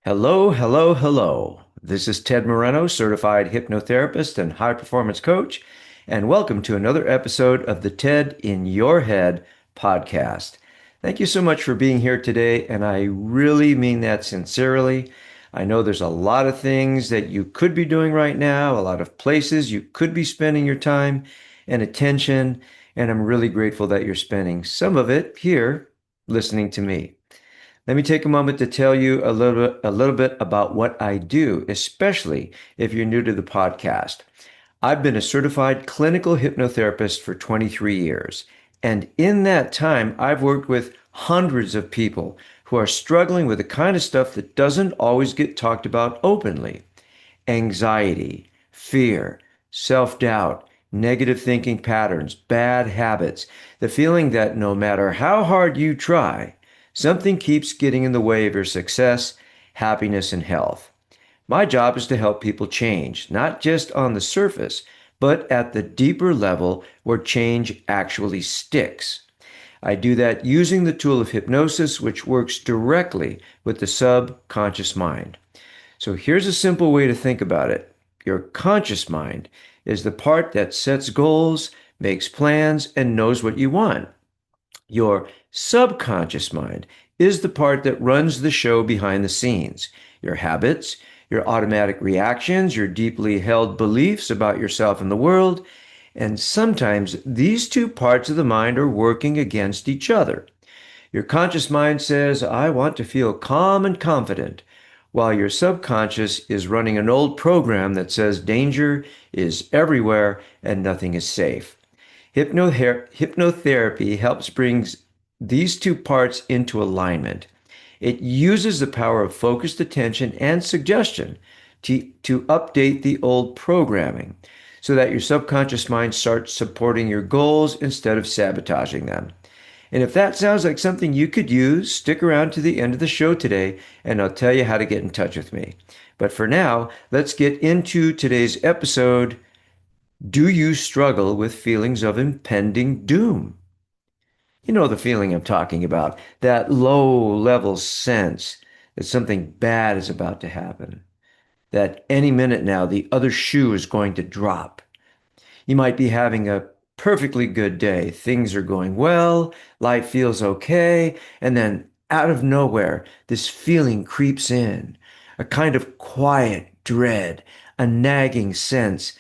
Hello, hello, hello. This is Ted Moreno, certified hypnotherapist and high performance coach, and welcome to another episode of the TED in Your Head podcast. Thank you so much for being here today, and I really mean that sincerely. I know there's a lot of things that you could be doing right now, a lot of places you could be spending your time and attention, and I'm really grateful that you're spending some of it here listening to me. Let me take a moment to tell you a little bit about what I do, especially if you're new to the podcast. I've been a certified clinical hypnotherapist for 23 years, and in that time, I've worked with hundreds of people who are struggling with the kind of stuff that doesn't always get talked about openly: anxiety, fear, self doubt, negative thinking patterns, bad habits, the feeling that no matter how hard you try, something keeps getting in the way of your success, happiness, and health. My job is to help people change, not just on the surface, but at the deeper level where change actually sticks. I do that using the tool of hypnosis, which works directly with the subconscious mind. So here's a simple way to think about it. Your conscious mind is the part that sets goals, makes plans, and knows what you want. Your subconscious mind is the part that runs the show behind the scenes. Your habits, your automatic reactions, your deeply held beliefs about yourself and the world. And sometimes these two parts of the mind are working against each other. Your conscious mind says, I want to feel calm and confident, while your subconscious is running an old program that says danger is everywhere and nothing is safe. Hypnotherapy helps bring these two parts into alignment. It uses the power of focused attention and suggestion to update the old programming so that your subconscious mind starts supporting your goals instead of sabotaging them. And if that sounds like something you could use, stick around to the end of the show today and I'll tell you how to get in touch with me. But for now, let's get into today's episode. Do you struggle with feelings of impending doom? You know the feeling I'm talking about, that low level sense that something bad is about to happen, that any minute now the other shoe is going to drop. You might be having a perfectly good day. Things are going well, life feels okay, and then out of nowhere, this feeling creeps in, a kind of quiet dread, a nagging sense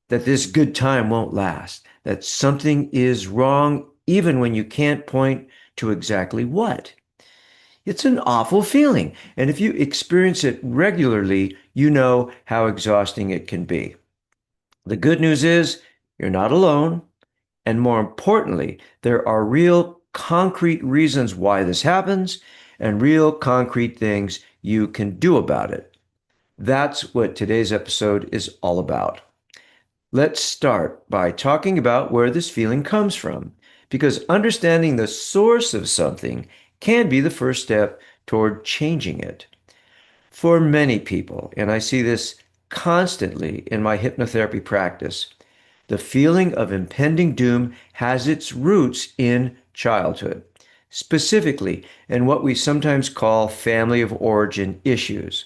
that this good time won't last, that something is wrong, even when you can't point to exactly what. It's an awful feeling. And if you experience it regularly, you know how exhausting it can be. The good news is you're not alone. And more importantly, there are real concrete reasons why this happens and real concrete things you can do about it. That's what today's episode is all about. Let's start by talking about where this feeling comes from, because understanding the source of something can be the first step toward changing it. For many people, and I see this constantly in my hypnotherapy practice, the feeling of impending doom has its roots in childhood, specifically in what we sometimes call family of origin issues.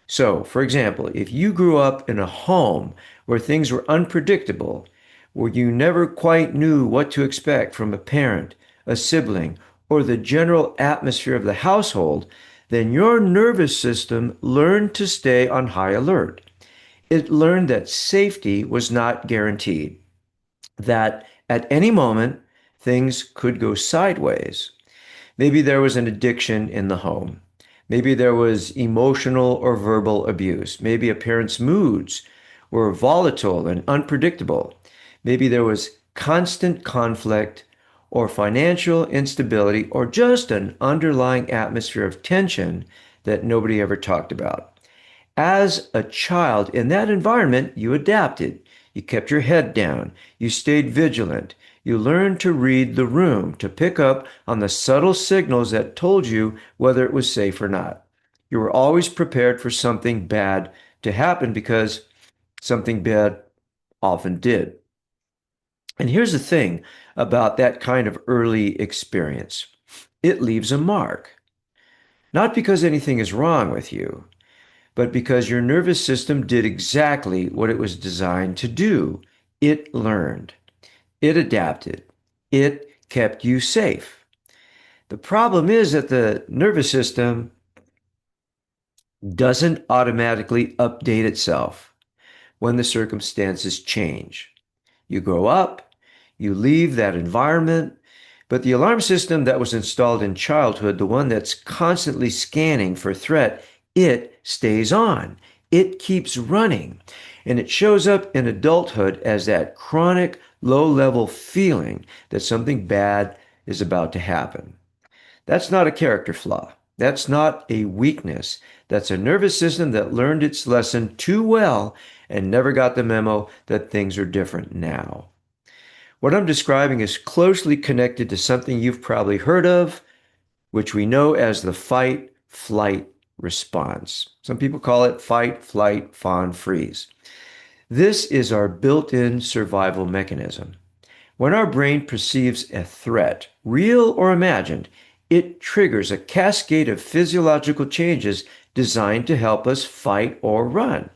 So, for example, if you grew up in a home where things were unpredictable, where you never quite knew what to expect from a parent, a sibling, or the general atmosphere of the household, then your nervous system learned to stay on high alert. It learned that safety was not guaranteed, that at any moment things could go sideways. Maybe there was an addiction in the home. Maybe there was emotional or verbal abuse. Maybe a parent's moods were volatile and unpredictable. Maybe there was constant conflict or financial instability or just an underlying atmosphere of tension that nobody ever talked about. As a child in that environment, you adapted. You kept your head down. You stayed vigilant. You learned to read the room, to pick up on the subtle signals that told you whether it was safe or not. You were always prepared for something bad to happen because something bad often did. And here's the thing about that kind of early experience: it leaves a mark. Not because anything is wrong with you, but because your nervous system did exactly what it was designed to do. It learned, it adapted, it kept you safe. The problem is that the nervous system doesn't automatically update itself when the circumstances change. You grow up, you leave that environment, but the alarm system that was installed in childhood, the one that's constantly scanning for threat, it stays on. It keeps running. And it shows up in adulthood as that chronic, low level feeling that something bad is about to happen. That's not a character flaw. That's not a weakness. That's a nervous system that learned its lesson too well and never got the memo that things are different now. What I'm describing is closely connected to something you've probably heard of, which we know as the fight flight response. Some people call it fight, flight, fawn, freeze. This is our built in survival mechanism. When our brain perceives a threat, real or imagined, it triggers a cascade of physiological changes designed to help us fight or run.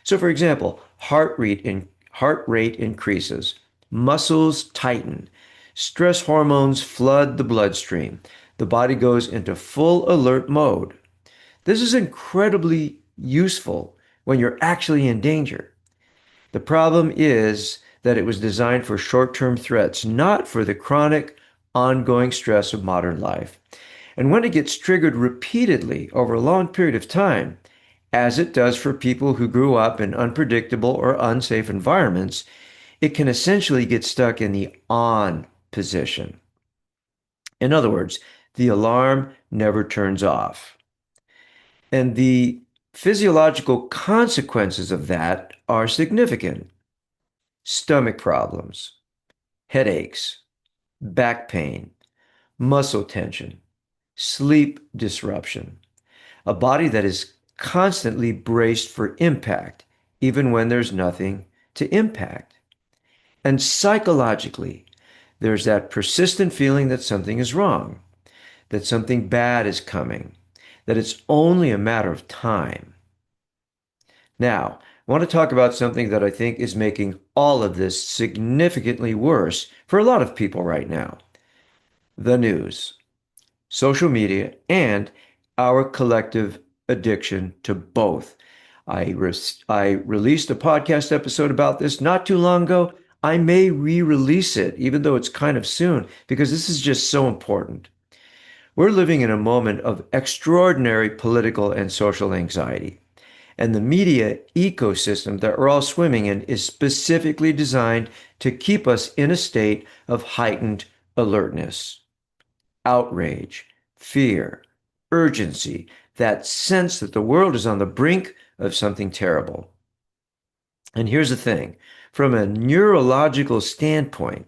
So, for example, heart rate increases, muscles tighten, stress hormones flood the bloodstream. The body goes into full alert mode. This is incredibly useful when you're actually in danger. The problem is that it was designed for short-term threats, not for the chronic, ongoing stress of modern life. And when it gets triggered repeatedly over a long period of time, as it does for people who grew up in unpredictable or unsafe environments, it can essentially get stuck in the on position. In other words, the alarm never turns off. And the physiological consequences of that are significant. Stomach problems, headaches, back pain, muscle tension, sleep disruption, a body that is constantly braced for impact, even when there's nothing to impact. And psychologically, there's that persistent feeling that something is wrong, that something bad is coming, that it's only a matter of time. Now, I want to talk about something that I think is making all of this significantly worse for a lot of people right now: the news, social media, and our collective addiction to both. I released a podcast episode about this not too long ago. I may re-release it, even though it's kind of soon, because this is just so important. We're living in a moment of extraordinary political and social anxiety. And the media ecosystem that we're all swimming in is specifically designed to keep us in a state of heightened alertness, outrage, fear, urgency, that sense that the world is on the brink of something terrible. And here's the thing, from a neurological standpoint,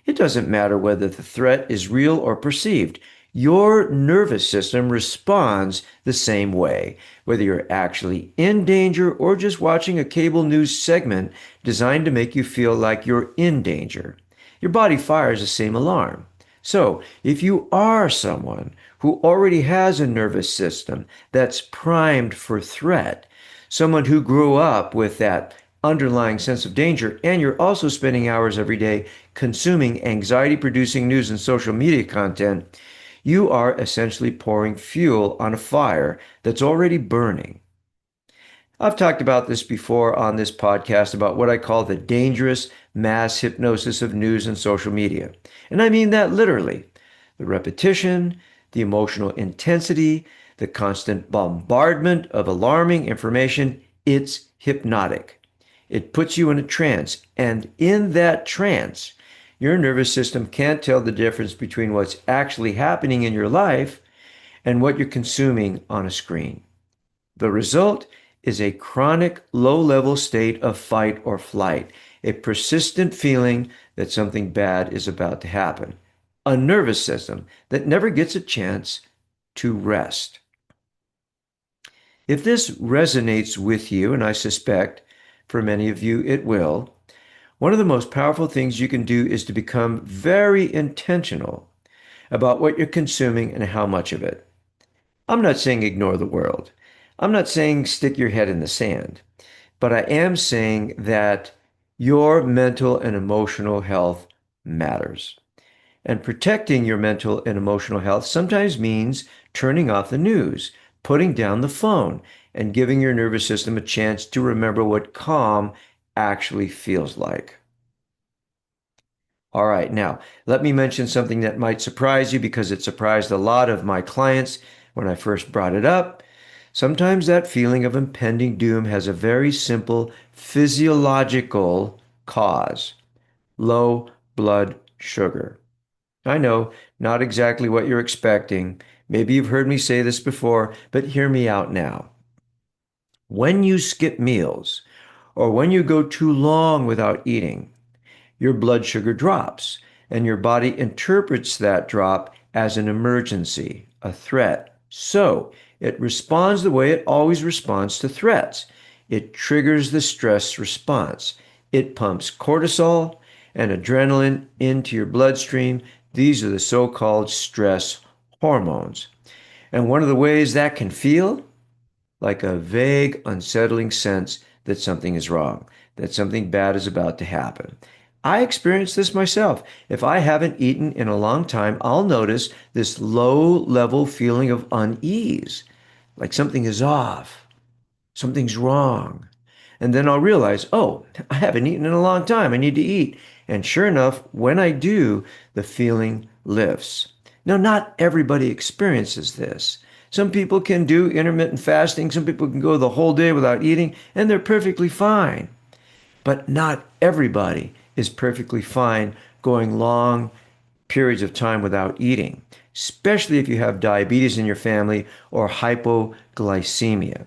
it doesn't matter whether the threat is real or perceived. Your nervous system responds the same way, whether you're actually in danger or just watching a cable news segment designed to make you feel like you're in danger. Your body fires the same alarm. So, if you are someone who already has a nervous system that's primed for threat, someone who grew up with that underlying sense of danger, and you're also spending hours every day consuming anxiety producing news and social media content, you are essentially pouring fuel on a fire that's already burning. I've talked about this before on this podcast about what I call the dangerous mass hypnosis of news and social media. And I mean that literally. The repetition, the emotional intensity, the constant bombardment of alarming information, it's hypnotic. It puts you in a trance, and in that trance, your nervous system can't tell the difference between what's actually happening in your life and what you're consuming on a screen. The result is a chronic low-level state of fight or flight, a persistent feeling that something bad is about to happen, a nervous system that never gets a chance to rest. If this resonates with you, and I suspect for many of you it will, one of the most powerful things you can do is to become very intentional about what you're consuming and how much of it. I'm not saying ignore the world. I'm not saying stick your head in the sand, but I am saying that your mental and emotional health matters. And protecting your mental and emotional health sometimes means turning off the news, putting down the phone, and giving your nervous system a chance to remember what calm actually feels like. All right, now let me mention something that might surprise you because it surprised a lot of my clients when I first brought it up. Sometimes that feeling of impending doom has a very simple physiological cause: low blood sugar. I know, not exactly what you're expecting. Maybe you've heard me say this before, but hear me out now. When you skip meals or when you go too long without eating, your blood sugar drops, and your body interprets that drop as an emergency, a threat. So it responds the way it always responds to threats. It triggers the stress response. It pumps cortisol and adrenaline into your bloodstream. These are the so-called stress hormones. And one of the ways that can feel like a vague, unsettling sense that something is wrong, that something bad is about to happen. I experience this myself. If I haven't eaten in a long time, I'll notice this low level feeling of unease, like something is off, something's wrong. And then I'll realize, oh, I haven't eaten in a long time. I need to eat. And sure enough, when I do, the feeling lifts. Now, not everybody experiences this. Some people can do intermittent fasting. Some people can go the whole day without eating, and they're perfectly fine. But not everybody is perfectly fine going long periods of time without eating, especially if you have diabetes in your family or hypoglycemia.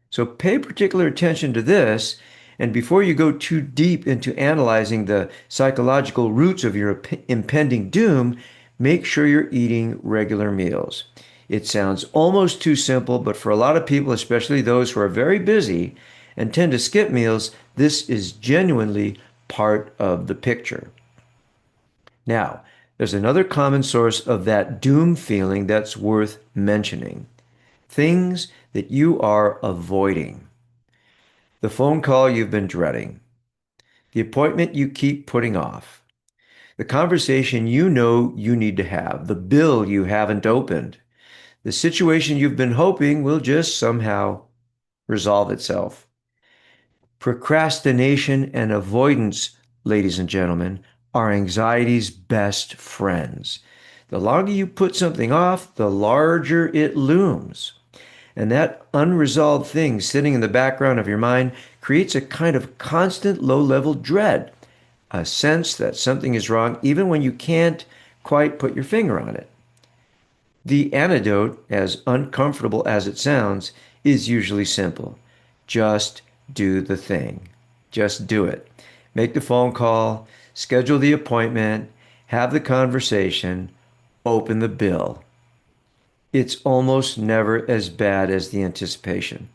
So pay particular attention to this. And before you go too deep into analyzing the psychological roots of your impending doom, make sure you're eating regular meals. It sounds almost too simple, but for a lot of people, especially those who are very busy and tend to skip meals, this is genuinely part of the picture. Now, there's another common source of that doom feeling that's worth mentioning: things that you are avoiding. The phone call you've been dreading, the appointment you keep putting off, the conversation you know you need to have, the bill you haven't opened, the situation you've been hoping will just somehow resolve itself. Procrastination and avoidance, ladies and gentlemen, are anxiety's best friends. The longer you put something off, the larger it looms. And that unresolved thing sitting in the background of your mind creates a kind of constant low level dread, a sense that something is wrong even when you can't quite put your finger on it. The antidote, as uncomfortable as it sounds, is usually simple. Just do the thing. Just do it. Make the phone call, schedule the appointment, have the conversation, open the bill. It's almost never as bad as the anticipation.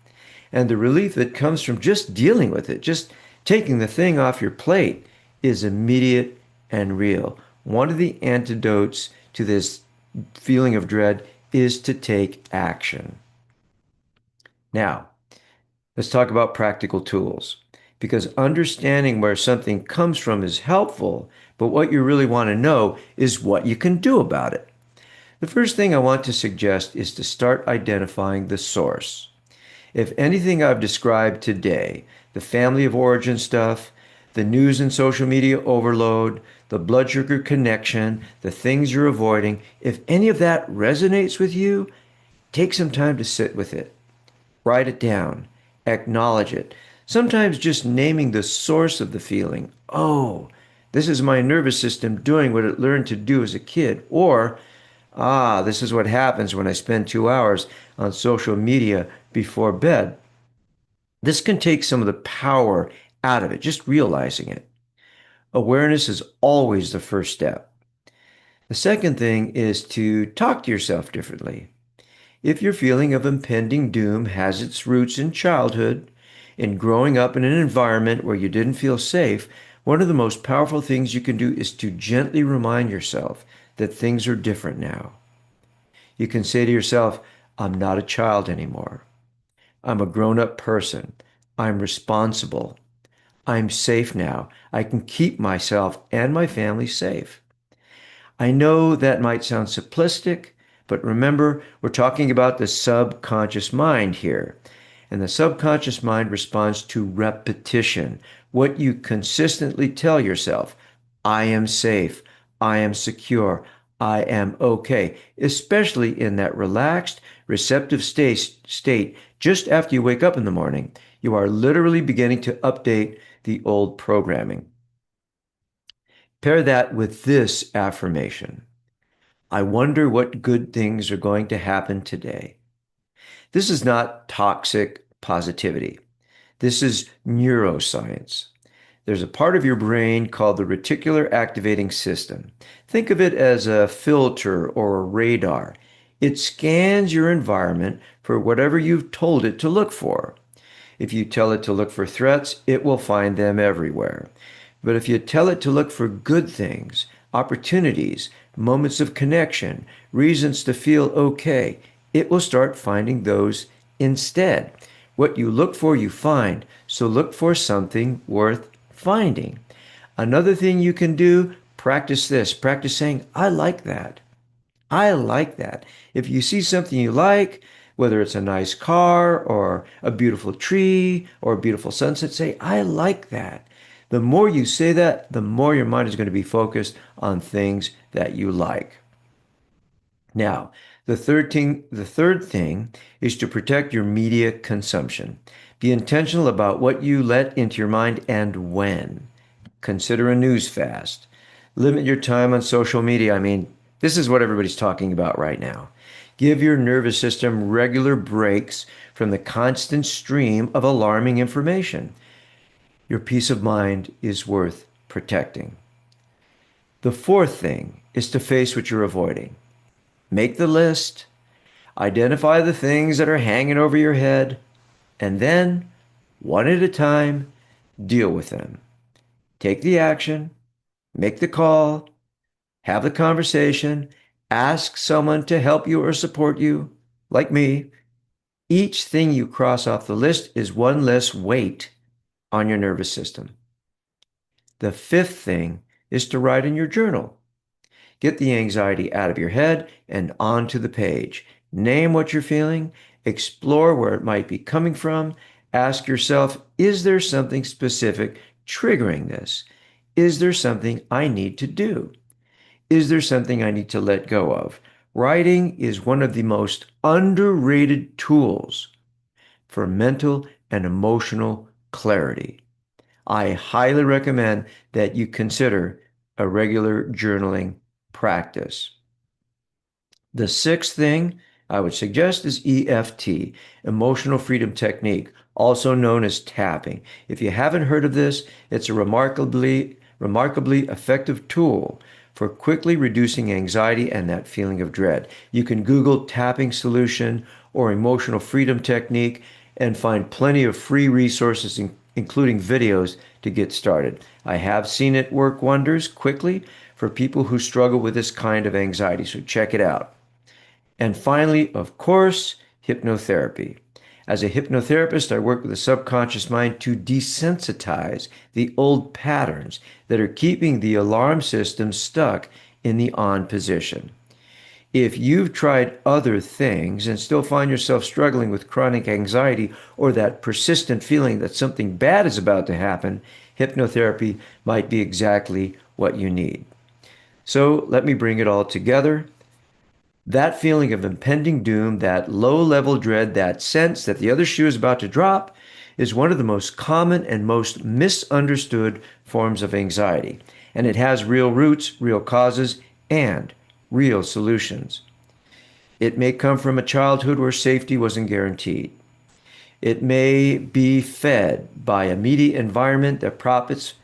And the relief that comes from just dealing with it, just taking the thing off your plate, is immediate and real. One of the antidotes to this feeling of dread is to take action. Now, let's talk about practical tools, because understanding where something comes from is helpful, but what you really want to know is what you can do about it. The first thing I want to suggest is to start identifying the source. If anything I've described today, the family of origin stuff, the news and social media overload, the blood sugar connection, the things you're avoiding, if any of that resonates with you, take some time to sit with it. Write it down. Acknowledge it. Sometimes just naming the source of the feeling. Oh, this is my nervous system doing what it learned to do as a kid. Or, ah, this is what happens when I spend 2 hours on social media before bed. This can take some of the power out of it, just realizing it. Awareness is always the first step. The second thing is to talk to yourself differently. If your feeling of impending doom has its roots in childhood, in growing up in an environment where you didn't feel safe, one of the most powerful things you can do is to gently remind yourself that things are different now. You can say to yourself, I'm not a child anymore. I'm a grown-up person. I'm responsible. I'm safe now. I can keep myself and my family safe. I know that might sound simplistic, but remember, we're talking about the subconscious mind here. And the subconscious mind responds to repetition, what you consistently tell yourself. I am safe. I am secure. I am okay, especially in that relaxed, receptive state just after you wake up in the morning. You are literally beginning to update the old programming. Pair that with this affirmation. I wonder what good things are going to happen today. This is not toxic positivity. This is neuroscience. There's a part of your brain called the reticular activating system. Think of it as a filter or a radar. It scans your environment for whatever you've told it to look for. If you tell it to look for threats, it will find them everywhere. But if you tell it to look for good things, opportunities, moments of connection, reasons to feel okay, it will start finding those instead. What you look for, you find. So look for something worth finding. Another thing you can do, practice this. Practice saying, I like that. I like that. If you see something you like, whether it's a nice car or a beautiful tree or a beautiful sunset, say, I like that. The more you say that, the more your mind is going to be focused on things that you like. Now, the third thing is to protect your media consumption. Be intentional about what you let into your mind and when. Consider a news fast. Limit your time on social media. I mean, this is what everybody's talking about right now. Give your nervous system regular breaks from the constant stream of alarming information. Your peace of mind is worth protecting. The fourth thing is to face what you're avoiding. Make the list, identify the things that are hanging over your head, and then, one at a time, deal with them. Take the action, make the call, have the conversation, ask someone to help you or support you, like me. Each thing you cross off the list is one less weight on your nervous system. The fifth thing is to write in your journal. Get the anxiety out of your head and onto the page. Name what you're feeling, explore where it might be coming from. Ask yourself, is there something specific triggering this? Is there something I need to do? Is there something I need to let go of? Writing is one of the most underrated tools for mental and emotional clarity. I highly recommend that you consider a regular journaling practice. The sixth thing I would suggest is EFT, Emotional Freedom Technique, also known as tapping. If you haven't heard of this, it's a remarkably effective tool for quickly reducing anxiety and that feeling of dread. You can Google tapping solution or emotional freedom technique and find plenty of free resources, including videos, to get started. I have seen it work wonders quickly for people who struggle with this kind of anxiety, so check it out. And finally, of course, hypnotherapy. As a hypnotherapist, I work with the subconscious mind to desensitize the old patterns that are keeping the alarm system stuck in the on position. If you've tried other things and still find yourself struggling with chronic anxiety or that persistent feeling that something bad is about to happen, hypnotherapy might be exactly what you need. So let me bring it all together. That feeling of impending doom, that low level dread, that sense that the other shoe is about to drop, is one of the most common and most misunderstood forms of anxiety. And it has real roots, real causes, and real solutions. It may come from a childhood where safety wasn't guaranteed. It may be fed by a media environment that profits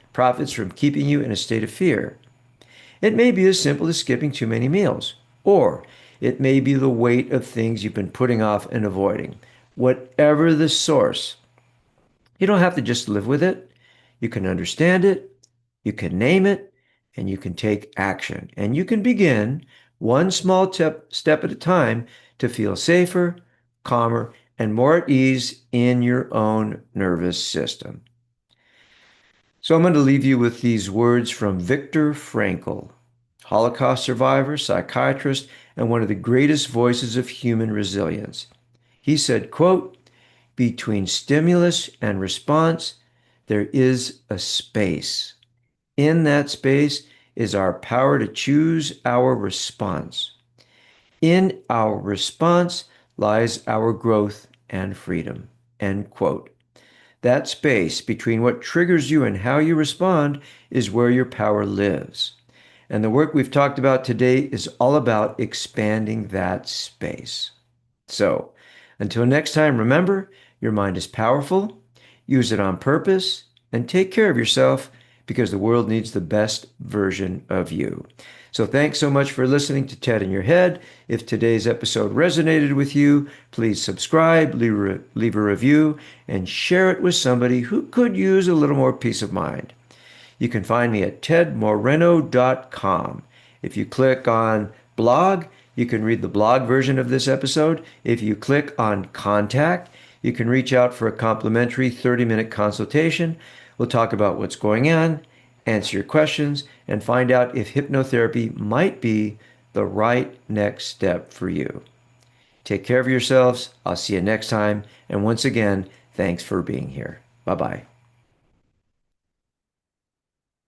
from keeping you in a state of fear. It may be as simple as skipping too many meals, or it may be the weight of things you've been putting off and avoiding. Whatever the source, you don't have to just live with it. You can understand it, you can name it, and you can take action. And you can begin one small step at a time to feel safer, calmer, and more at ease in your own nervous system. So I'm going to leave you with these words from Viktor Frankl, Holocaust survivor, psychiatrist, and one of the greatest voices of human resilience. He said, quote, "Between stimulus and response, there is a space. In that space is our power to choose our response. In our response lies our growth and freedom." End quote. That space between what triggers you and how you respond is where your power lives. And the work we've talked about today is all about expanding that space. So, until next time, remember, your mind is powerful, use it on purpose, and take care of yourself because the world needs the best version of you. So thanks so much for listening to TED in Your Head. If today's episode resonated with you, please subscribe, leave a review, and share it with somebody who could use a little more peace of mind. You can find me at tedmoreno.com. If you click on blog, you can read the blog version of this episode. If you click on contact, you can reach out for a complimentary 30-minute consultation. We'll talk about what's going on, answer your questions, and find out if hypnotherapy might be the right next step for you. Take care of yourselves. I'll see you next time. And once again, thanks for being here. Bye-bye.